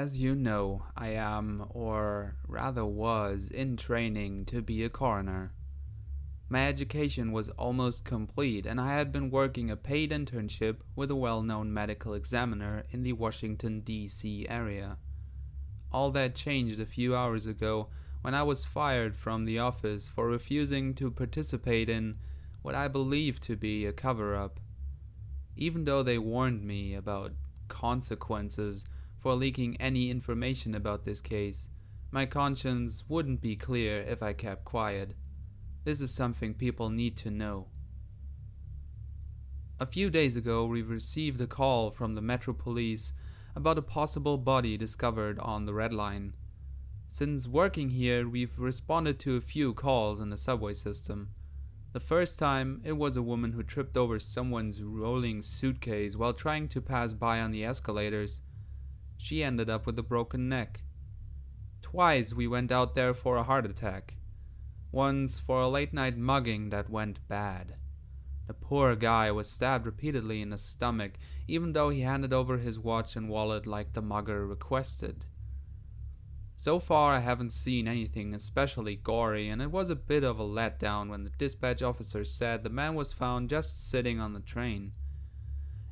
As you know, I am, or rather was, in training to be a coroner. My education was almost complete, and I had been working a paid internship with a well-known medical examiner in the Washington, D.C. area. All that changed a few hours ago when I was fired from the office for refusing to participate in what I believed to be a cover-up. Even though they warned me about consequences for leaking any information about this case, my conscience wouldn't be clear if I kept quiet. This is something people need to know. A few days ago, we received a call from the Metro Police about a possible body discovered on the Red Line. Since working here, we've responded to a few calls in the subway system. The first time, it was a woman who tripped over someone's rolling suitcase while trying to pass by on the escalators. She ended up with a broken neck. Twice we went out there for a heart attack. Once for a late-night mugging that went bad. The poor guy was stabbed repeatedly in the stomach, even though he handed over his watch and wallet like the mugger requested. So far I haven't seen anything especially gory, and it was a bit of a letdown when the dispatch officer said the man was found just sitting on the train.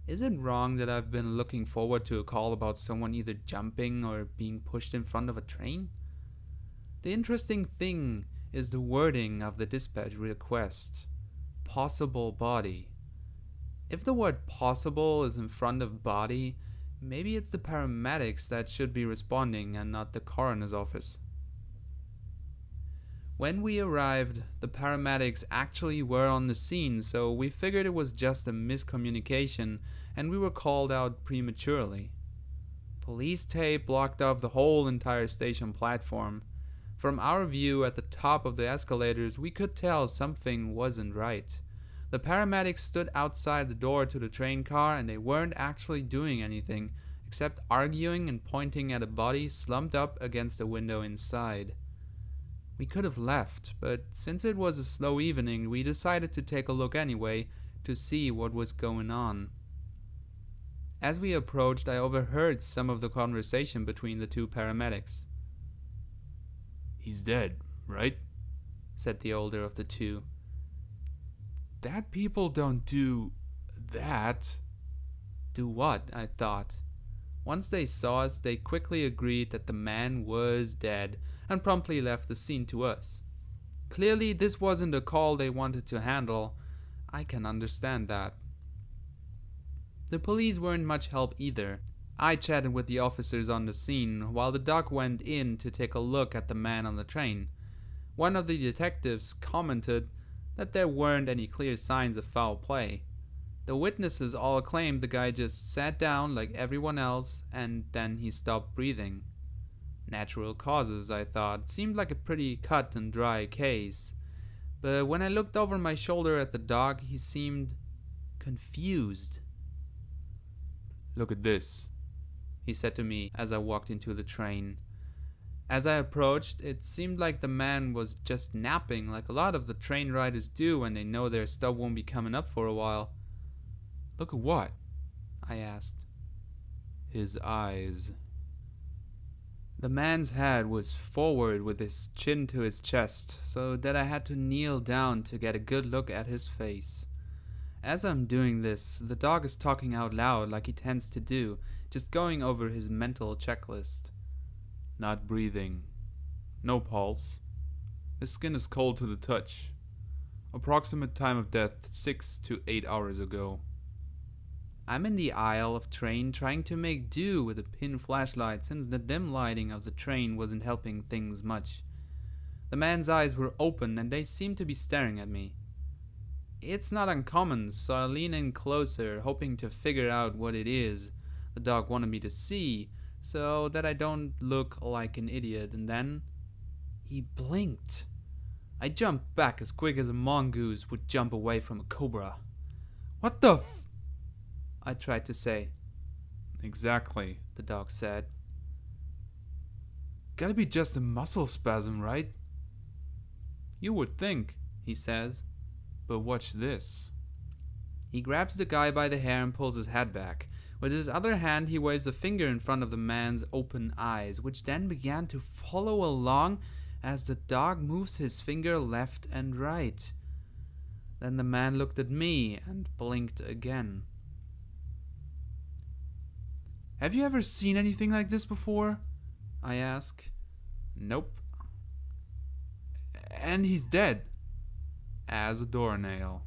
Is it wrong that I've been looking forward to a call about someone either jumping or being pushed in front of a train? The interesting thing is the wording of the dispatch request. Possible body. If the word possible is in front of body, maybe it's the paramedics that should be responding and not the coroner's office. When we arrived, the paramedics actually were on the scene, so we figured it was just a miscommunication and we were called out prematurely. Police tape blocked off the whole entire station platform. From our view at the top of the escalators, we could tell something wasn't right. The paramedics stood outside the door to the train car and they weren't actually doing anything, except arguing and pointing at a body slumped up against a window inside. We could have left, but since it was a slow evening, we decided to take a look anyway to see what was going on. As we approached, I overheard some of the conversation between the two paramedics. "He's dead, right?" said the older of the two. "That people don't do that." Do what? I thought. Once they saw us, they quickly agreed that the man was dead and promptly left the scene to us. Clearly, this wasn't a call they wanted to handle. I can understand that. The police weren't much help either. I chatted with the officers on the scene while the doc went in to take a look at the man on the train. One of the detectives commented that there weren't any clear signs of foul play. The witnesses all claimed the guy just sat down like everyone else and then he stopped breathing. Natural causes, I thought. Seemed like a pretty cut and dry case. But when I looked over my shoulder at the doc, he seemed confused. "Look at this," he said to me as I walked into the train. As I approached, it seemed like the man was just napping like a lot of the train riders do when they know their stub won't be coming up for a while. "Look at what?" I asked. "His eyes." The man's head was forward with his chin to his chest, so that I had to kneel down to get a good look at his face. As I'm doing this, the dog is talking out loud like he tends to do, just going over his mental checklist. "Not breathing. No pulse. His skin is cold to the touch. Approximate time of death 6 to 8 hours ago." I'm in the aisle of train trying to make do with a pin flashlight since the dim lighting of the train wasn't helping things much. The man's eyes were open and they seemed to be staring at me. It's not uncommon, so I lean in closer, hoping to figure out what it is the dog wanted me to see, so that I don't look like an idiot, and then he blinked. I jumped back as quick as a mongoose would jump away from a cobra. "What the I tried to say. "Exactly," the dog said. "Gotta be just a muscle spasm, right?" "You would think," he says. "But watch this." He grabs the guy by the hair and pulls his head back. With his other hand, he waves a finger in front of the man's open eyes, which then began to follow along as the dog moves his finger left and right. Then the man looked at me and blinked again. Have you ever seen anything like this before? I ask. Nope. And he's dead. As a doornail.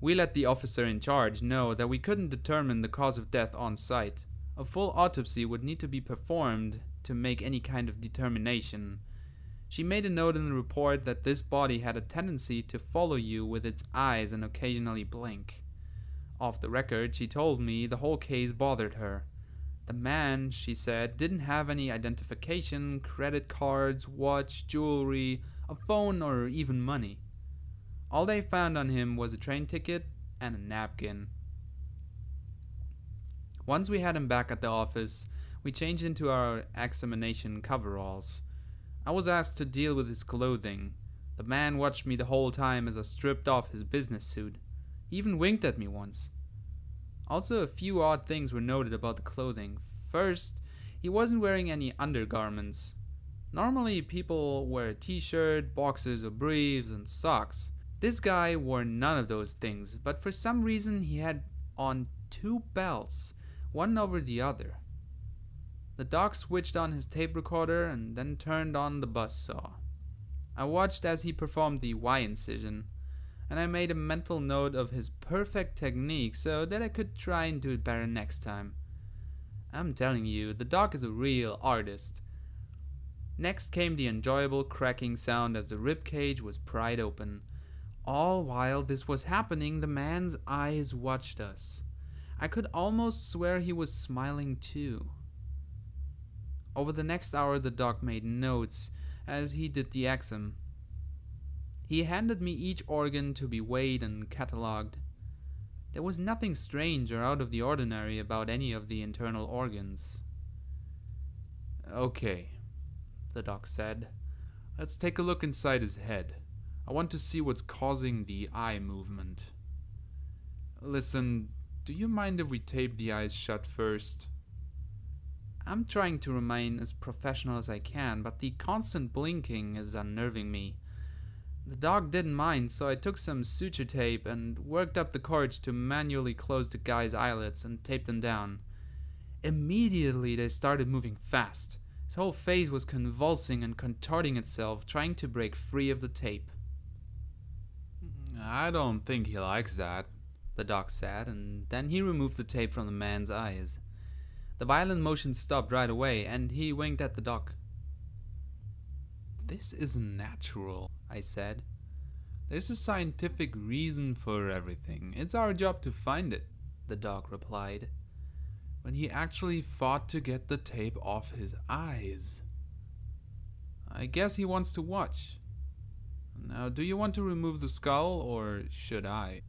We let the officer in charge know that we couldn't determine the cause of death on site. A full autopsy would need to be performed to make any kind of determination. She made a note in the report that this body had a tendency to follow you with its eyes and occasionally blink. Off the record, she told me the whole case bothered her. The man, she said, didn't have any identification, credit cards, watch, jewelry, a phone, or even money. All they found on him was a train ticket and a napkin. Once we had him back at the office, we changed into our examination coveralls. I was asked to deal with his clothing. The man watched me the whole time as I stripped off his business suit. He even winked at me once. Also, a few odd things were noted about the clothing. First, he wasn't wearing any undergarments. Normally, people wear a t-shirt, boxers or briefs, and socks. This guy wore none of those things, but for some reason he had on 2 belts, one over the other. The doc switched on his tape recorder and then turned on the buzzsaw. I watched as he performed the Y incision, and I made a mental note of his perfect technique so that I could try and do it better next time. I'm telling you, the doc is a real artist. Next came the enjoyable cracking sound as the ribcage was pried open. All while this was happening, the man's eyes watched us. I could almost swear he was smiling too. Over the next hour, the doc made notes as he did the exam. He handed me each organ to be weighed and catalogued. There was nothing strange or out of the ordinary about any of the internal organs. Okay, the doc said. Let's take a look inside his head. I want to see what's causing the eye movement. Listen, do you mind if we tape the eyes shut first? I'm trying to remain as professional as I can, but the constant blinking is unnerving me. The doc didn't mind, so I took some suture tape and worked up the courage to manually close the guy's eyelids and tape them down. Immediately they started moving fast. His whole face was convulsing and contorting itself, trying to break free of the tape. I don't think he likes that, the doc said, and then he removed the tape from the man's eyes. The violent motion stopped right away, and he winked at the doc. This isn't natural, I said. There's a scientific reason for everything. It's our job to find it, the doc replied. But he actually fought to get the tape off his eyes. I guess he wants to watch. Now, do you want to remove the skull, or should I?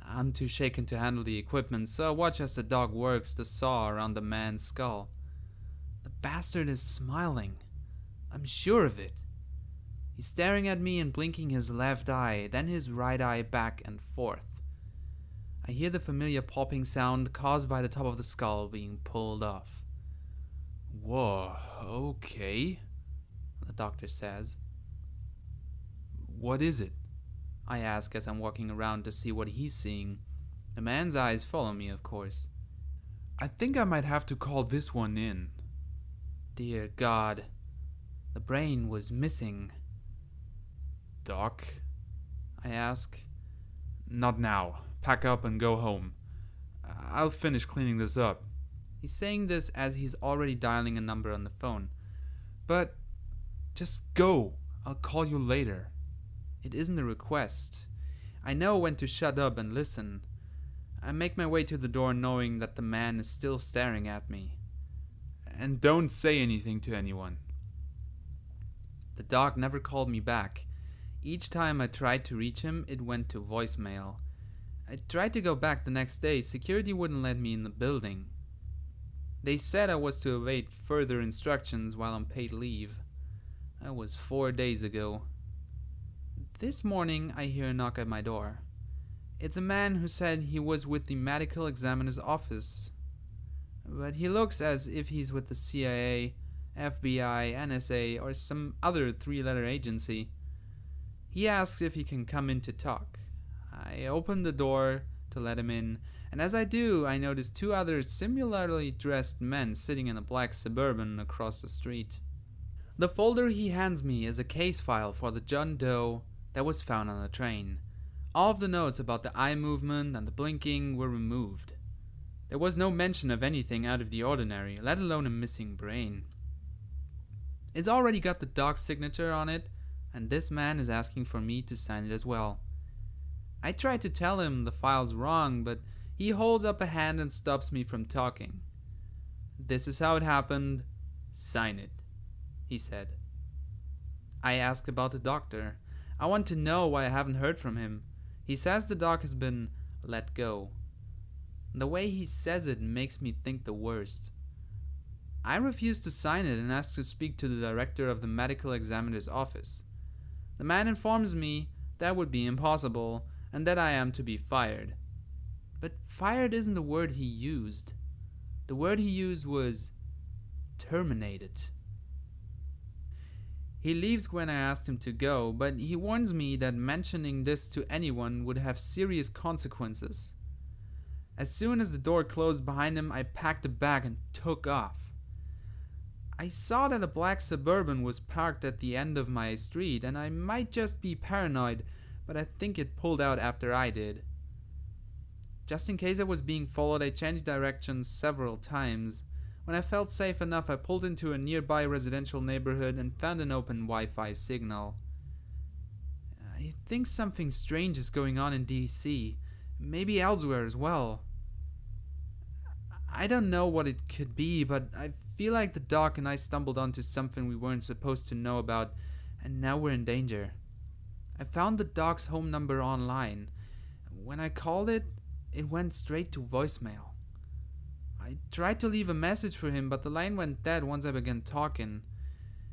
I'm too shaken to handle the equipment, so I watch as the dog works the saw around the man's skull. The bastard is smiling. I'm sure of it. He's staring at me and blinking his left eye, then his right eye back and forth. I hear the familiar popping sound caused by the top of the skull being pulled off. Whoa, okay, the doctor says. What is it? I ask as I'm walking around to see what he's seeing. The man's eyes follow me, of course. I think I might have to call this one in. Dear God. The brain was missing. Doc? I ask. Not now. Pack up and go home. I'll finish cleaning this up. He's saying this as he's already dialing a number on the phone. But just go. I'll call you later. It isn't a request. I know when to shut up and listen. I make my way to the door knowing that the man is still staring at me. And don't say anything to anyone. The doc never called me back. Each time I tried to reach him, it went to voicemail. I tried to go back the next day. Security wouldn't let me in the building. They said I was to await further instructions while on paid leave. That was 4 days ago. This morning, I hear a knock at my door. It's a man who said he was with the medical examiner's office, but he looks as if he's with the CIA, FBI, NSA, or some other three-letter agency. He asks if he can come in to talk. I open the door to let him in, and as I do, I notice two other similarly dressed men sitting in a black Suburban across the street. The folder he hands me is a case file for the John Doe that was found on the train. All of the notes about the eye movement and the blinking were removed. There was no mention of anything out of the ordinary, let alone a missing brain. It's already got the dog's signature on it, and this man is asking for me to sign it as well. I try to tell him the file's wrong, but he holds up a hand and stops me from talking. "This is how it happened. Sign it," he said. I ask about the doctor. I want to know why I haven't heard from him. He says the dog has been let go. The way he says it makes me think the worst. I refuse to sign it and ask to speak to the director of the medical examiner's office. The man informs me that would be impossible and that I am to be fired. But fired isn't the word he used. The word he used was terminated. He leaves when I asked him to go, but he warns me that mentioning this to anyone would have serious consequences. As soon as the door closed behind him, I packed a bag and took off. I saw that a black Suburban was parked at the end of my street, and I might just be paranoid, but I think it pulled out after I did. Just in case I was being followed, I changed directions several times. When I felt safe enough, I pulled into a nearby residential neighborhood and found an open Wi-Fi signal. I think something strange is going on in DC, maybe elsewhere as well. I don't know what it could be, but I feel like the doc and I stumbled onto something we weren't supposed to know about, and now we're in danger. I found the doc's home number online. When I called it, it went straight to voicemail. I tried to leave a message for him, but the line went dead once I began talking.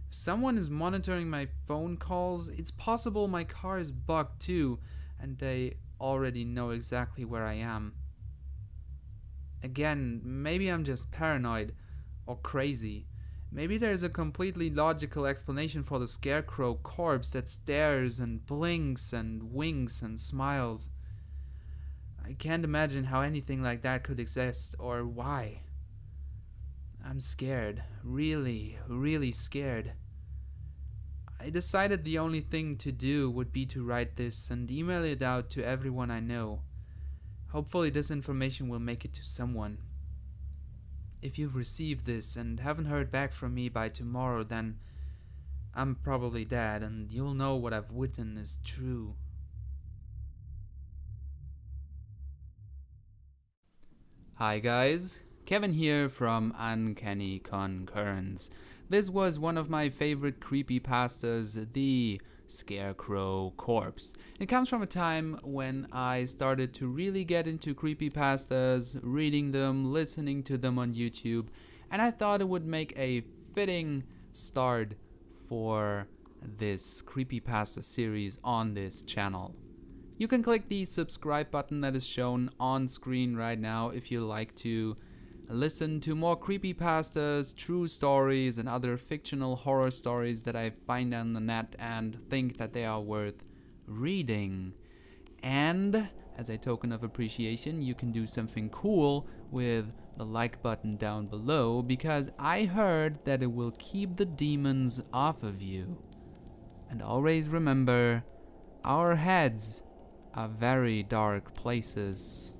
If someone is monitoring my phone calls, it's possible my car is bugged too, and they already know exactly where I am. Again, maybe I'm just paranoid or crazy. Maybe there's a completely logical explanation for the Scarecrow corpse that stares and blinks and winks and smiles. I can't imagine how anything like that could exist or why. I'm scared. Really, really scared. I decided the only thing to do would be to write this and email it out to everyone I know. Hopefully this information will make it to someone. If you've received this and haven't heard back from me by tomorrow, then I'm probably dead and you'll know what I've written is true. Hi guys, Kevin here from Uncanny Concurrence. This was one of my favorite creepypastas, the Scarecrow corpse. It comes from a time when I started to really get into creepypastas, reading them, listening to them on YouTube, and I thought it would make a fitting start for this creepypasta series on this channel. You can click the subscribe button that is shown on screen right now if you like to listen to more creepypastas, true stories, and other fictional horror stories that I find on the net and think that they are worth reading. And as a token of appreciation, you can do something cool with the like button down below, because I heard that it will keep the demons off of you. And always remember, our heads are very dark places.